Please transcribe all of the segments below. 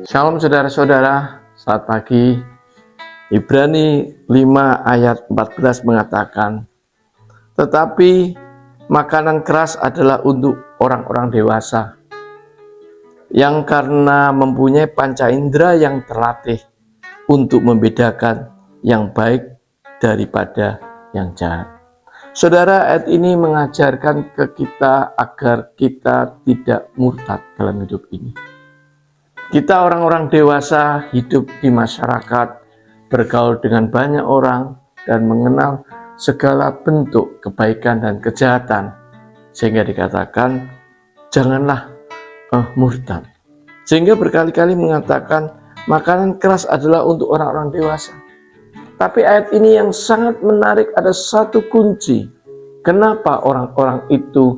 Shalom saudara-saudara, selamat pagi. Ibrani 5 ayat 14 mengatakan, tetapi makanan keras adalah untuk orang-orang dewasa, yang karena mempunyai panca indera yang terlatih untuk membedakan yang baik daripada yang jahat. Saudara, ayat ini mengajarkan ke kita agar kita tidak murtad dalam hidup ini. Kita orang-orang dewasa hidup di masyarakat, bergaul dengan banyak orang, dan mengenal segala bentuk kebaikan dan kejahatan. Sehingga dikatakan, janganlah murtad. Sehingga berkali-kali mengatakan, makanan keras adalah untuk orang-orang dewasa. Tapi ayat ini yang sangat menarik, ada satu kunci. Kenapa orang-orang itu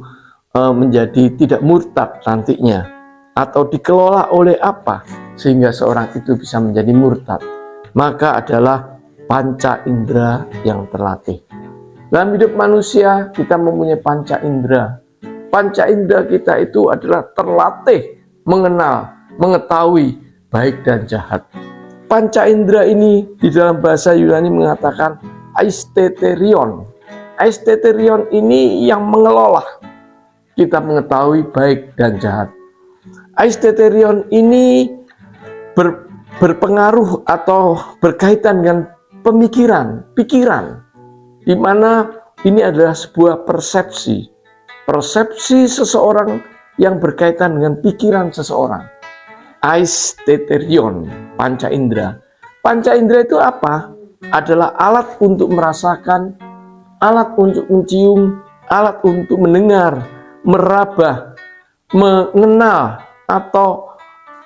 menjadi tidak murtad nantinya? Atau dikelola oleh apa sehingga seorang itu bisa menjadi murtad? Maka adalah panca indera yang terlatih. Dalam hidup manusia kita mempunyai panca indera. Panca indera kita itu adalah terlatih mengenal, mengetahui baik dan jahat. Panca indera ini di dalam bahasa Yunani mengatakan aisteterion. Aisteterion ini yang mengelola kita mengetahui baik dan jahat. Aisteterion ini berpengaruh atau berkaitan dengan pikiran, di mana ini adalah sebuah persepsi seseorang yang berkaitan dengan pikiran seseorang. Aisteterion, panca indera. Panca indera itu apa? Adalah alat untuk merasakan, alat untuk mencium, alat untuk mendengar, meraba, mengenal, atau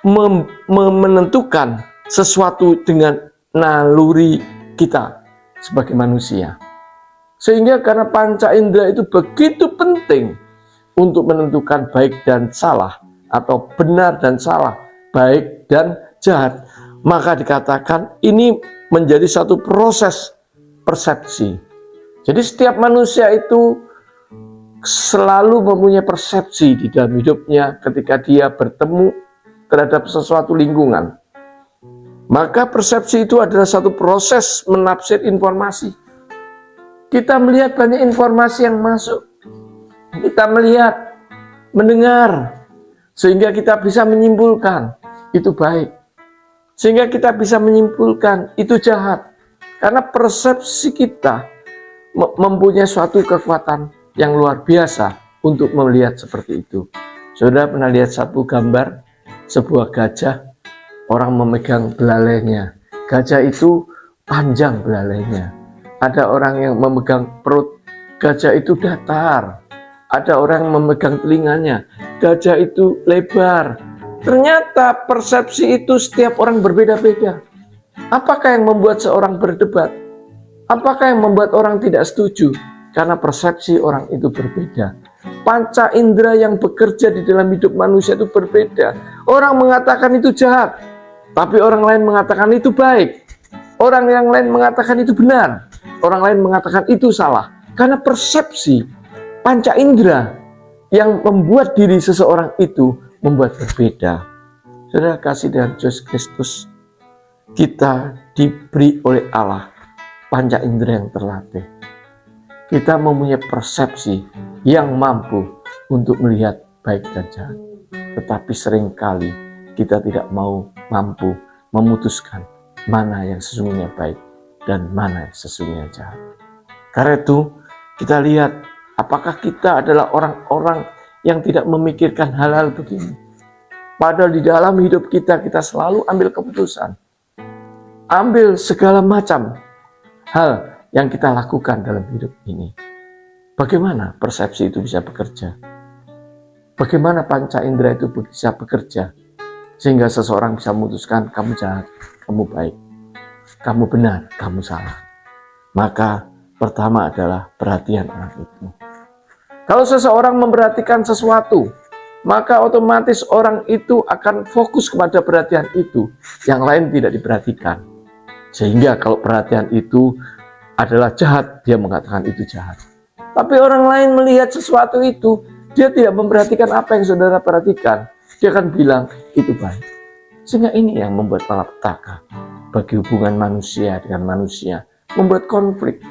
menentukan sesuatu dengan naluri kita sebagai manusia. Sehingga karena panca indera itu begitu penting untuk menentukan baik dan salah, atau benar dan salah, baik dan jahat, maka dikatakan ini menjadi satu proses persepsi. Jadi setiap manusia itu selalu mempunyai persepsi di dalam hidupnya ketika dia bertemu terhadap sesuatu lingkungan. Maka persepsi itu adalah satu proses menafsir informasi. Kita melihat banyak informasi yang masuk. Kita melihat, mendengar, sehingga kita bisa menyimpulkan itu baik. Sehingga kita bisa menyimpulkan itu jahat. Karena persepsi kita mempunyai suatu kekuatan yang luar biasa untuk melihat seperti itu. Saudara pernah lihat satu gambar sebuah gajah, orang memegang belalainya. Gajah itu panjang belalainya. Ada orang yang memegang perut, gajah itu datar. Ada orang yang memegang telinganya, gajah itu lebar. Ternyata persepsi itu setiap orang berbeda-beda. Apakah yang membuat seorang berdebat? Apakah yang membuat orang tidak setuju? Karena persepsi orang itu berbeda. Panca indera yang bekerja di dalam hidup manusia itu berbeda. Orang mengatakan itu jahat, tapi orang lain mengatakan itu baik. Orang yang lain mengatakan itu benar, orang lain mengatakan itu salah. Karena persepsi panca indera yang membuat diri seseorang itu membuat berbeda. Saudara kasih dalam Yesus Kristus, kita diberi oleh Allah panca indera yang terlatih. Kita mempunyai persepsi yang mampu untuk melihat baik dan jahat. Tetapi seringkali kita tidak mampu memutuskan mana yang sesungguhnya baik dan mana yang sesungguhnya jahat. Karena itu kita lihat apakah kita adalah orang-orang yang tidak memikirkan hal-hal begini. Padahal di dalam hidup kita selalu ambil keputusan. Ambil segala macam hal yang kita lakukan dalam hidup ini. Bagaimana persepsi itu bisa bekerja? Bagaimana panca indera itu bisa bekerja? Sehingga seseorang bisa memutuskan kamu jahat, kamu baik, kamu benar, kamu salah. Maka pertama adalah perhatian orang itu. Kalau seseorang memperhatikan sesuatu, maka otomatis orang itu akan fokus kepada perhatian itu. Yang lain tidak diperhatikan. Sehingga kalau perhatian itu adalah jahat, dia mengatakan itu jahat. Tapi orang lain melihat sesuatu itu, dia tidak memperhatikan apa yang saudara perhatikan. Dia akan bilang itu baik. Sehingga ini yang membuat malapetaka bagi hubungan manusia dengan manusia, membuat konflik,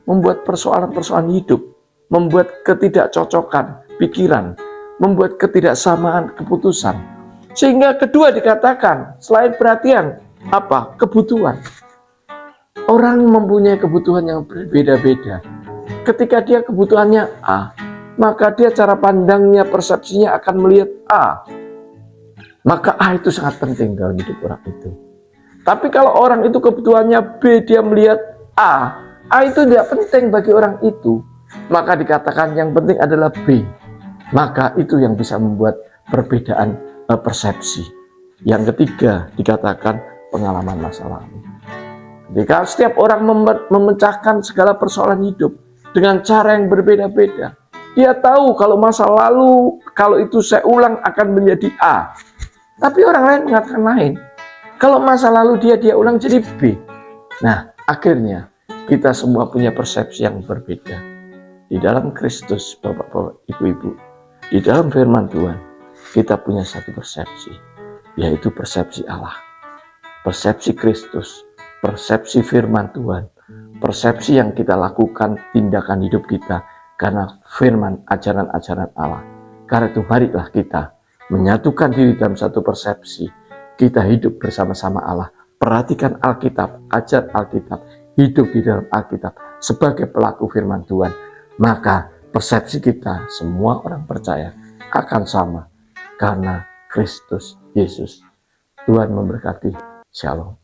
membuat persoalan-persoalan hidup, membuat ketidakcocokan pikiran, membuat ketidaksamaan keputusan. Sehingga kedua dikatakan, selain perhatian, apa? Kebutuhan. Orang mempunyai kebutuhan yang berbeda-beda. Ketika dia kebutuhannya A, maka dia cara pandangnya, persepsinya akan melihat A. Maka A itu sangat penting dalam hidup orang itu. Tapi kalau orang itu kebutuhannya B, dia melihat A itu tidak penting bagi orang itu. Maka dikatakan yang penting adalah B. Maka itu yang bisa membuat perbedaan persepsi. Yang ketiga dikatakan pengalaman masa lalu. Ketika setiap orang memecahkan segala persoalan hidup dengan cara yang berbeda-beda, dia tahu kalau masa lalu, kalau itu saya ulang akan menjadi A. Tapi orang lain mengatakan lain. Kalau masa lalu dia ulang jadi B. Nah, akhirnya kita semua punya persepsi yang berbeda. Di dalam Kristus, Bapak-bapak, Ibu-ibu, di dalam firman Tuhan, kita punya satu persepsi, yaitu persepsi Allah. Persepsi Kristus, persepsi firman Tuhan, persepsi yang kita lakukan, tindakan hidup kita, karena firman ajaran-ajaran Allah. Karena itu marilah kita menyatukan diri dalam satu persepsi. Kita hidup bersama-sama Allah. Perhatikan Alkitab, ajar Alkitab, hidup di dalam Alkitab sebagai pelaku firman Tuhan. Maka persepsi kita, semua orang percaya, akan sama. Karena Kristus Yesus. Tuhan memberkati. Shalom.